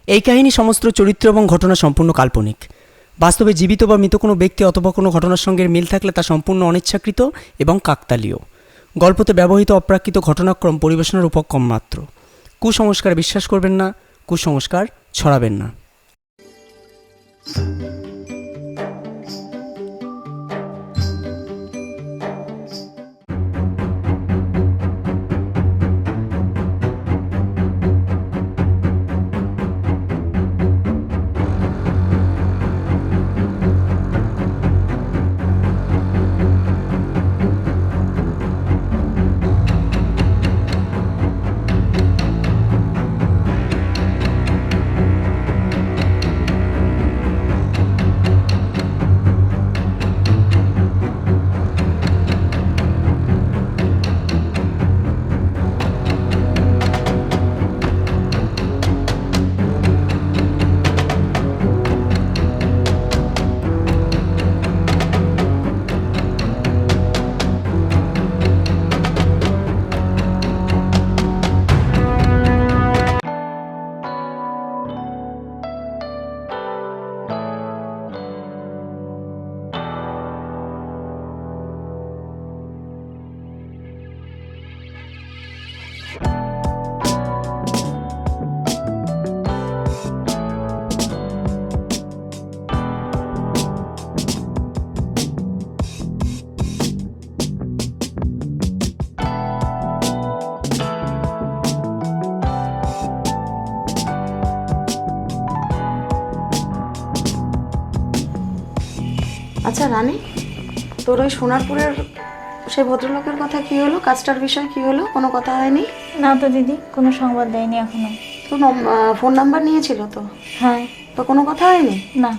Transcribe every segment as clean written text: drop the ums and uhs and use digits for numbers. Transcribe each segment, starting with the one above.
এই কাহিনী সমস্ত চরিত্র এবং ঘটনা সম্পূর্ণ কাল্পনিক। বাস্তবে জীবিত বা মৃত কোনো ব্যক্তি অথবা কোনো ঘটনার সঙ্গে মিল থাকলে তা সম্পূর্ণ অনিচ্ছাকৃত এবং কাকতালীয়। গল্পতে ব্যবহৃত অপ্রাকৃত ঘটনাক্রম পরিবেশনার উপক্রম মাত্র। কুসংস্কারে বিশ্বাস করবেন না, কুসংস্কার ছড়াবেন না। আচ্ছা রানী, তোর ওই সোনারপুরের সেই ভদ্রলোকের কথা কি হলো? কাজটার বিষয় কি হলো? কোনো কথা হয়নি? না তো দিদি, কোনো সংবাদ দেয়নি এখনো। তো ফোন নাম্বার নিয়েছিল তো? হ্যাঁ। তো কোনো কথা হয়নি? না,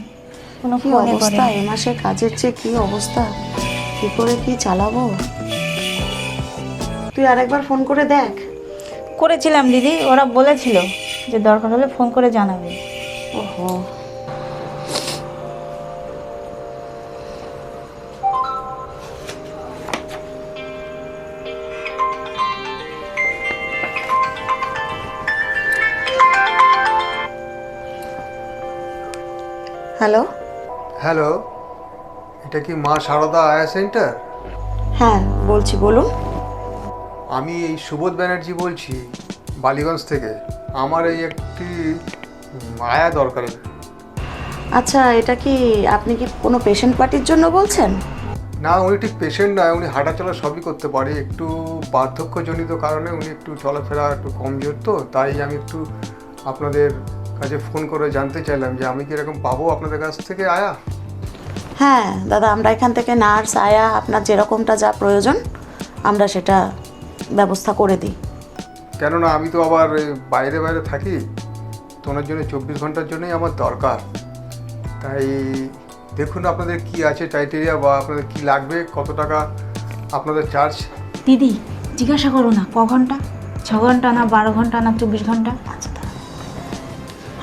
কোনো কি ফোনে অবস্থা করেনি। এ মাসে কাজের চেয়ে কি অবস্থা, কি করে কি চালাবো? তুই আরেকবার ফোন করে দেখ। করেছিলাম দিদি, ওরা বলেছিল যে দরকার হলে ফোন করে জানাবে। ওহো, হ্যালো। হ্যালো, এটা কি মা সারদা আয়া সেন্টার? হ্যাঁ বলছি, বলুন। আমি এই সুবোধ ব্যানার্জি বলছি বালিগঞ্জ থেকে। আমার এই একটি আয়া দরকার। আচ্ছা, এটা কি আপনি কি কোনো পেশেন্ট পার্টির জন্য বলছেন? না, উনি ঠিক পেশেন্ট নয়, উনি হাঁটাচলা সবই করতে পারে। একটু বার্ধক্যজনিত কারণে উনি একটু চলাফেরা একটু কমজোর, তো তাই আমি একটু আপনাদের কাছে ফোন করে জানতে চাইলাম যে আমি কি এরকম পাবো আপনাদের কাছ থেকে আয়া? হ্যাঁ দাদা, আমরা এখান থেকে নার্স, আয়া, আপনার যেরকমটা যা প্রয়োজন আমরা সেটা ব্যবস্থা করে দিই। কেননা আমি তো আবার বাইরে বাইরে থাকি, তো ওনার জন্য 24 ঘন্টার জন্যই আমার দরকার। তাই দেখুন আপনাদের কি আছে ক্রাইটেরিয়া, বা আপনাদের কি লাগবে, কত টাকা আপনাদের চার্জ। দিদি জিজ্ঞাসা করো না, ক ঘন্টা, 6 ঘন্টা না 12 ঘন্টা না 24 ঘন্টা? আচ্ছা দাদা।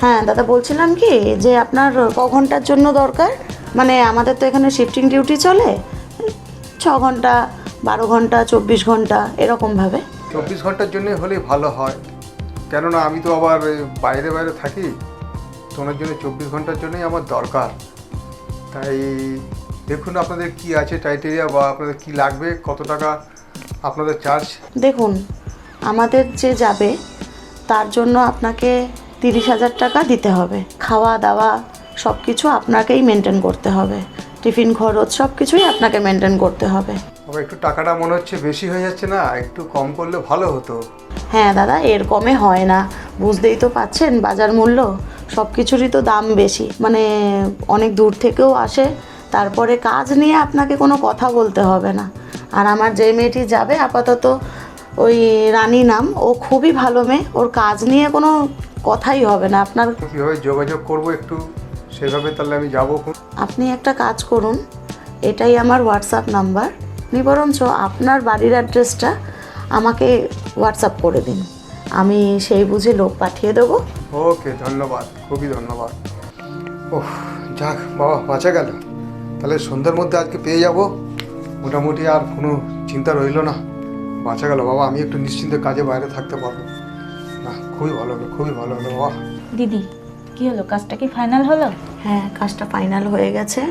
হ্যাঁ দাদা, বলছিলাম কি যে আপনার ক ঘন্টার জন্য দরকার? মানে আমাদের তো এখানে শিফটিং ডিউটি চলে, 6 ঘন্টা, 12 ঘন্টা, 24 ঘন্টা এরকমভাবে। 24 ঘন্টার জন্য হলেই ভালো হয়, কেননা আমি তো আবার বাইরে বাইরে থাকি, তো ওনার জন্য 24 ঘন্টার জন্যই আমার দরকার। তাই দেখুন আপনাদের কি আছে ক্রাইটেরিয়া, বা আপনাদের কি লাগবে, কত টাকা আপনাদের চার্জ। দেখুন, আমাদের যে যাবে তার জন্য আপনাকে 30,000 টাকা দিতে হবে। খাওয়া দাওয়া সব কিছু আপনাকেই মেনটেন করতে হবে, টিফিন খরচ সব কিছুই আপনাকে মেনটেন করতে হবে। আবার একটু টাকাটা মনে হচ্ছে বেশি হয়ে যাচ্ছে না? একটু কম করলে ভালো হতো। হ্যাঁ দাদা, এর কমে হয় না, বুঝতেই তো পাচ্ছেন বাজার মূল্য, সব কিছুরই তো দাম বেশি। মানে অনেক দূর থেকেও আসে, তারপরে কাজ নিয়ে আপনাকে কোনো কথা বলতে হবে না। আর আমার যে মেয়েটি যাবে আপাতত, ওই রানী নাম, ও খুবই ভালো মেয়ে, ওর কাজ নিয়ে কোনো কথাই হবে না আপনার। কীভাবে যোগাযোগ করব একটু সেভাবে তাহলে আমি যাবো। আপনি একটা কাজ করুন, এটাই আমার হোয়াটসঅ্যাপ নাম্বার, আপনি বরঞ্চ আপনার বাড়ির অ্যাড্রেসটা আমাকে হোয়াটসঅ্যাপ করে দিন, আমি সেই বুঝে লোক পাঠিয়ে দেবো। ওকে, ধন্যবাদ, খুবই ধন্যবাদ। ওহ, যাক বাবা, বাঁচা গেল। তাহলে সন্ধ্যার মধ্যে আজকে পেয়ে যাব, মোটামুটি আর কোনো চিন্তা রইল না। বাঁচা গেল বাবা, আমি একটু নিশ্চিন্তে কাজে বাইরে থাকতে পারবো। না, খুবই ভালো হলো, খুবই ভালো হলো বাবা। দিদি কি হলো, কাজটা কি ফাইনাল হলো? হ্যাঁ, কাজটা ফাইনাল হয়ে গেছে।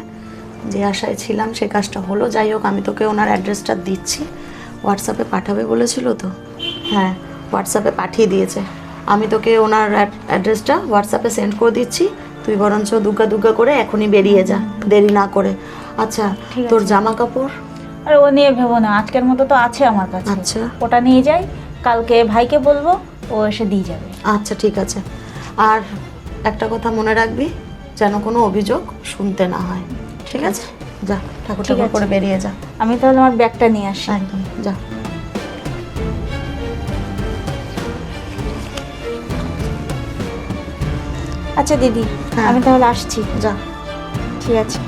যে আশায় ছিলাম সে কাজটা হলো। যাই হোক, আমি তোকে ওনার অ্যাড্রেসটা দিচ্ছি, হোয়াটসঅ্যাপে পাঠাবে বলেছিল তো। হ্যাঁ, হোয়াটসঅ্যাপে পাঠিয়ে দিয়েছে। আমি তোকে ওনার অ্যাড্রেসটা হোয়াটসঅ্যাপে সেন্ড করে দিচ্ছি। তুই বরঞ্চ দুগ্গা দুগ্গা করে এখনই বেরিয়ে যা, দেরি না করে। আচ্ছা, ঠিক তোর আছে। জামা কাপড়? আর ও নিয়ে ভেবো না, আজকের মতো তো আছে আমার কাছে। আচ্ছা। ওটা নিয়ে যাই, কালকে ভাইকে বলবো, ও এসে দিয়ে যাবে। আচ্ছা, ঠিক আছে। আর একটা কথা মনে রাখবি, যেন কোনো অভিযোগ শুনতে না হয়। ঠিক আছে? যা, ঠাকুর ঠিক ঠাকুর আছে। করে বেরিয়ে যা। আমি তাহলে আমার ব্যাগটা নিয়ে আসি। একদম, যা। আচ্ছা দিদি, হ্যাঁ। আমি তাহলে আসছি। যা। ঠিক আছে।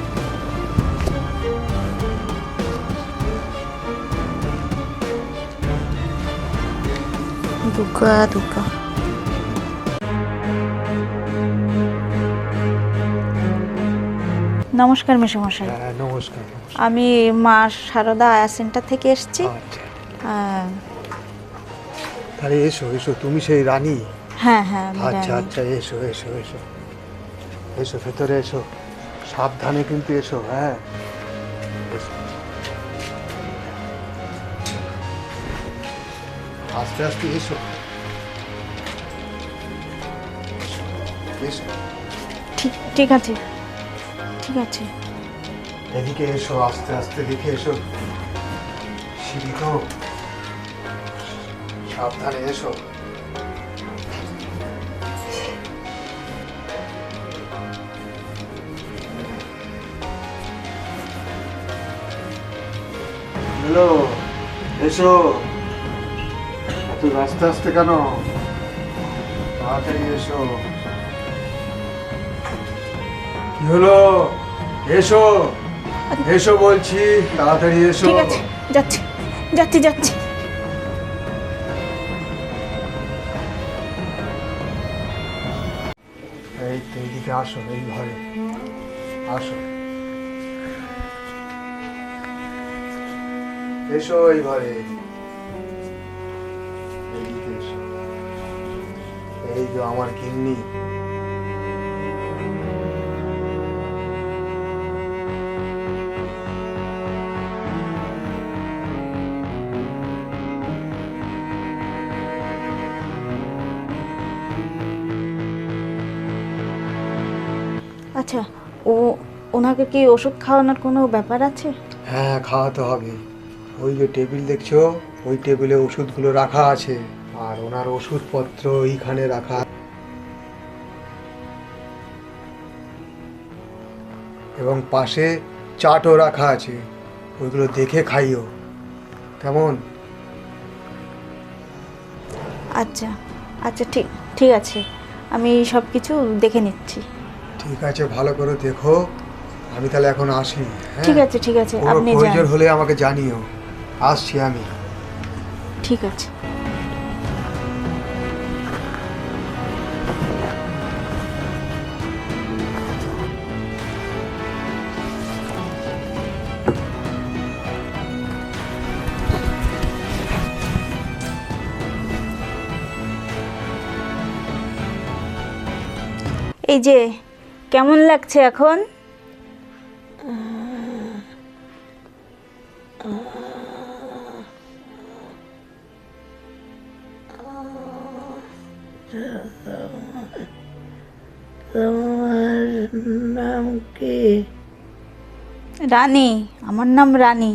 দুগ্গা দুগ্গা। নমস্কার মেসোমশাই। হ্যাঁ, নমস্কার। আমি মা সারদা আয়া সেন্টার থেকে এসেছি। আচ্ছা, হ্যাঁ তাহলে এসো এসো, তুমি সেই রানী? হ্যাঁ হ্যাঁ, আমি আচ্ছা জানি। আচ্ছা, এসো এসো এসো এসো, ভেতরে এসো, সাবধানে কিন্তু এসো। হ্যাঁ, এসো। আস্তে আস্তে এসো। এসো, ঠিক ঠিক আছে, ঠিক আছে। এদিকে এসো, আস্তে আস্তে দেখে এসো। সিঁড়ি তো, সাবধানে এসো। হ্যালো, এসো। এত আস্তে আস্তে কেন? তাড়াতাড়ি এসো। কি হলো? এসো এসো বলছি, তাড়াতাড়ি এসো। ঠিক আছে, যাচ্ছি যাচ্ছি যাচ্ছি। এই তো, এইদিকে আসো, এই ঘরে আসো। এসো এই ঘরে, এইদিকে এসো। এই যে আমার গিন্নি। আচ্ছা, ওনাকে কি ওষুধ খাওয়ানোর কোনো ব্যাপার আছে? হ্যাঁ, খাওয়াতে হবে। ওই যে টেবিল দেখছো, ওই টেবিলে ওষুধগুলো রাখা আছে, আর ওনার ওষুধপত্র এইখানে রাখা, এবং পাশে চাটও রাখা আছে। ওইগুলো দেখে খাইও, কেমন? আচ্ছা আচ্ছা, ঠিক ঠিক আছে, আমি সব কিছু দেখে নিচ্ছি। ঠিক আছে, ভালো করে দেখো। আমি তাহলে এখন আসি। হ্যাঁ? ঠিক আছে ঠিক আছে, কোনো আপনি যান। প্রয়োজন হলে আমাকে জানিও। আসছি আমি। ঠিক আছে। এই যে, কেমন লাগছে এখন? তোমার নাম কি? রানী, আমার নাম রানী।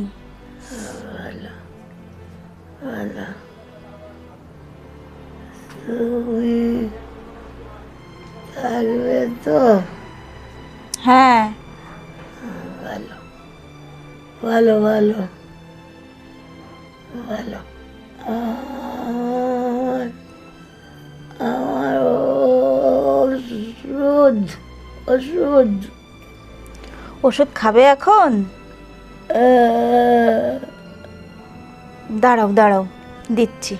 তুমি থাকবে তো? হ্যাঁ, ভালো ভালো ভালো। আমার আমার ওষুধ ওষুধ ওষুধ খাবে এখন? দাঁড়াও দাঁড়াও, দিচ্ছি।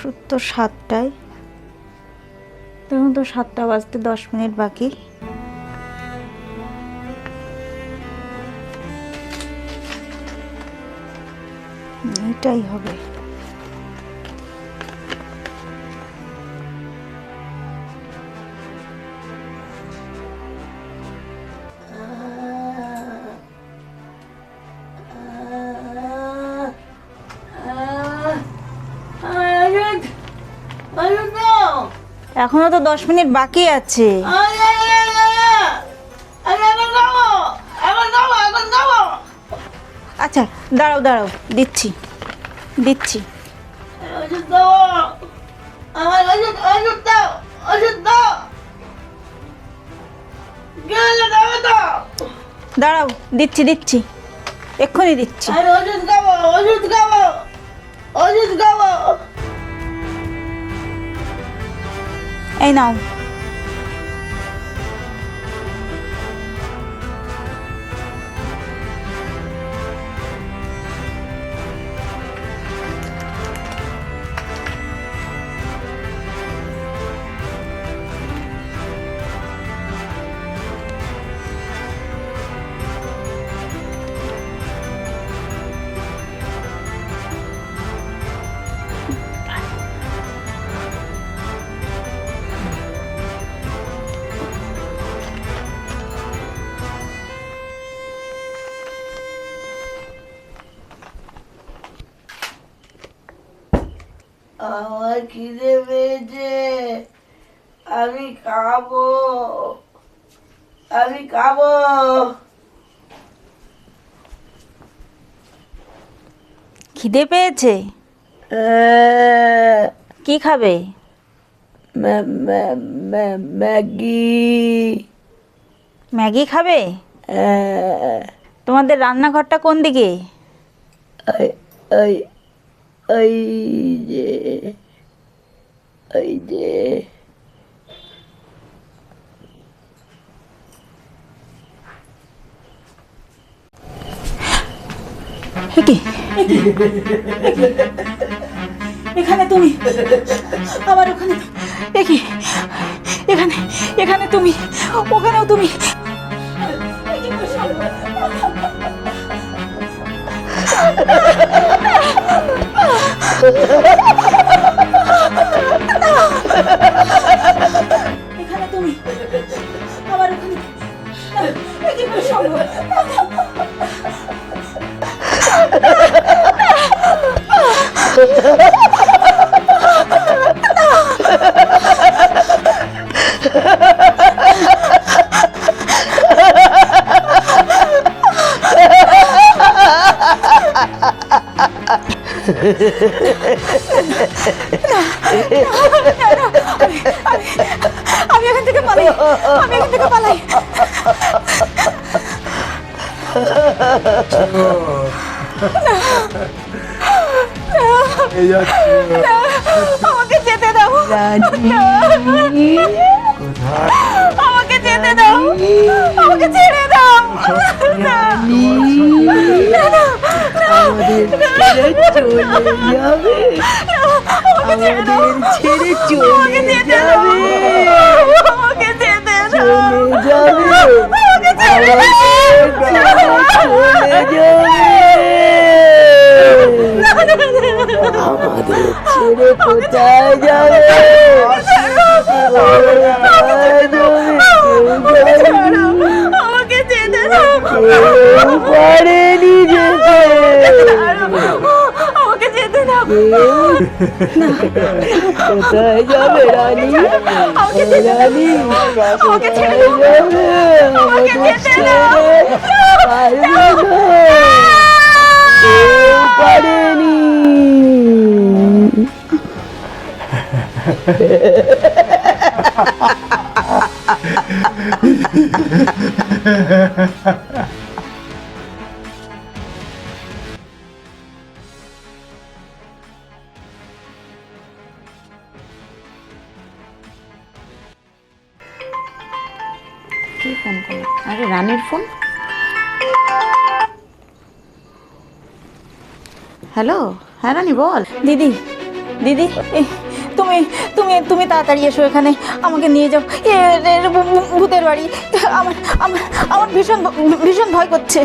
ওষুধ তো 7টায়, তখন তো 7টা বাজতে 10 মিনিট বাকি। এটাই হবে। এখনো তো 10 মিনিট বাকি আছে। আচ্ছা দাঁড়াও দাঁড়াও, দিচ্ছি দিচ্ছি। দাঁড়াও, দিচ্ছি দিচ্ছি, এক্ষুনি দিচ্ছি। এই নাও। আমার খিদে পেয়েছে, আমি খাবো, আমি খাবো। খিদে পেয়েছে? কি খাবে? ম্যাগি। ম্যাগি খাবে? তোমাদের রান্নাঘরটা কোন দিকে? ওই ওই যে, ওই যে। এখানে তুমি, আবার ওখানে, দেখি এখানে, এখানে তুমি, ওখানেও তুমি। এখানে তুমি, আবার ওখানে, কি করে সম্ভব? আমি এখান থেকে পালাই, আমি এখান থেকে পালাই। আমাকে যেতে দাও, আমাকে যেতে দাও, আমাকে ছেড়ে দাও। আমাদের ছেড়ে চলে যাবে, আমাকে যেতে দাও, চলে যাবে, আমাকে ছেড়ে দাও। চলে যাবে। আমাদের ছেড়ে কোথায় যাবে? আমাকে যেতে দাও, পারেনি যেতে, আমাকে যেতে দাও। কোথায় যাবে রানী? রানী আমাকে ছেড়ে কোথায় যাবে? আমাকে যেতে দাও। পারবে না, কেউ পারেনি। কে ফোন করলো? আরে রানীর ফোন। হ্যালো, হ্যাঁ রানী বল। দিদি দিদি তুমি তুমি তুমি তাড়াতাড়ি এসো এখানে, আমাকে নিয়ে যাও। ভূতের বাড়ি, আমার আমার আমার ভীষণ ভীষণ ভয় করছে।